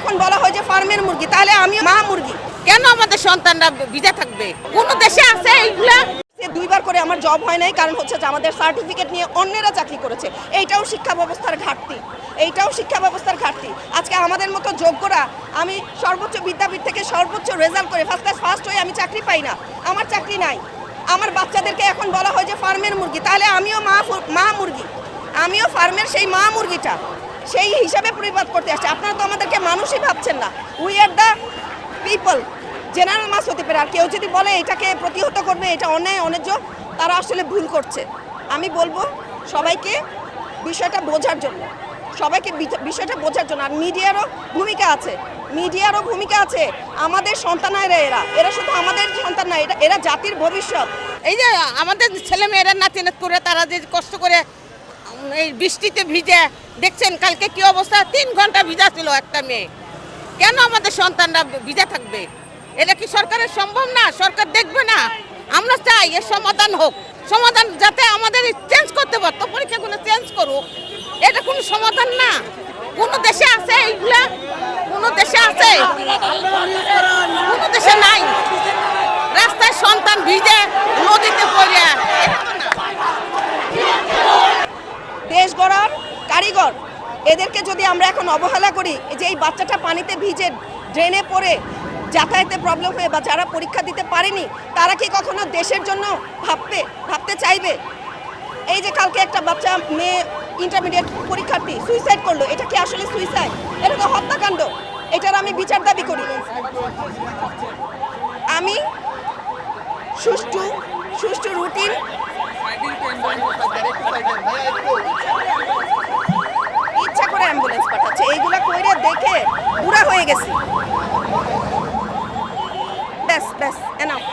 এখন বলা হয় যে ফার্মের মুরগি, তাহলে আমি মা মুরগি। কেন আমাদের সন্তানরা ভিজা থাকবে? কোন দেশে আছে এইগুলা? দুইবার করে আমার জব হয় নাই, কারণ হচ্ছে যে আমাদের সার্টিফিকেট নিয়ে অন্যেরা চাকরি করেছে। এইটাও শিক্ষা ব্যবস্থার ঘাটতি, এইটাও শিক্ষা ব্যবস্থার ঘাটতি। আজকে আমাদের মতো যোগ্যরা, আমি সর্বোচ্চ বিদ্যাপীঠ থেকে সর্বোচ্চ রেজাল্ট করে ফার্স্ট ক্লাস ফার্স্ট হয়ে আমি চাকরি পাই না, আমার চাকরি নাই। আমার বাচ্চাদেরকে এখন বলা হয় যে ফার্মের মুরগি, তাহলে আমিও মা মুরগি, আমিও ফার্মের সেই মা মুরগিটা, সেই হিসাবে পরিপাত করতে আসছে। আপনারা তো আমাদেরকে মানুষই ভাবছেন না। We are the people, general mass হতে পারে। আর কেউ যদি বলে এটাকে প্রতিহত করবে, এটা অন্যায় অন্যায্য, তারা আসলে ভুল করছে। আমি বলবো সবাইকে বিষয়টা বোঝার জন্য, সবাইকে বিষয়টা বোঝার জন্য। আর মিডিয়ারও ভূমিকা আছে, মিডিয়ারও ভূমিকা আছে। আমাদের সন্তানেরা, এরা শুধু আমাদের সন্তান না, এরা জাতির ভবিষ্যৎ। এই যে আমাদের ছেলে মেয়েরা নাতি নাত করে তারা যে কষ্ট করে এই বৃষ্টিতে ভিজে, দেখছেন কালকে কি অবস্থা, 3 ঘন্টা ভিজা ছিল একটা মেয়ে। কেন আমাদের সন্তানরা ভিজা থাকবে? এটা কি সরকারের সম্ভব না? সরকার দেখবে না? আমরা চাই এর সমাধান হোক, সমাধান যাতে আমাদের চেঞ্জ করতে পারতো, পরীক্ষাগুলো চেঞ্জ করুক। এটা কোনো সমাধান না। কোন দেশে আছে এইগুলা? কোন দেশে আছে? কোন দেশে নাই। রাস্তায় সন্তান ভিজে নদীতে পড়ে, দেশ গড়ার কারিগর এদেরকে যদি আমরা এখন অবহেলা করি, যে এই বাচ্চাটা পানিতে ভিজে ড্রেনে পড়ে যাতায়াতে প্রবলেম হয়ে, বা যারা পরীক্ষা দিতে পারেনি, তারা কি কখনো দেশের জন্য ভাবতে চাইবে? এই যে কালকে একটা বাচ্চা মেয়ে ইন্টারমিডিয়েট পরীক্ষার্থী সুইসাইড করলো, এটা কি আসলে সুইসাইড? এটা তো হত্যাকাণ্ড। এটার আমি বিচার দাবি করি। আমি সুষ্ঠু রুটিন, ইচ্ছা করে অ্যাম্বুলেন্স পাঠাচ্ছে, এইগুলা কইরে দেখে বুড়া হয়ে গেছি। ব্যাস এনাফ।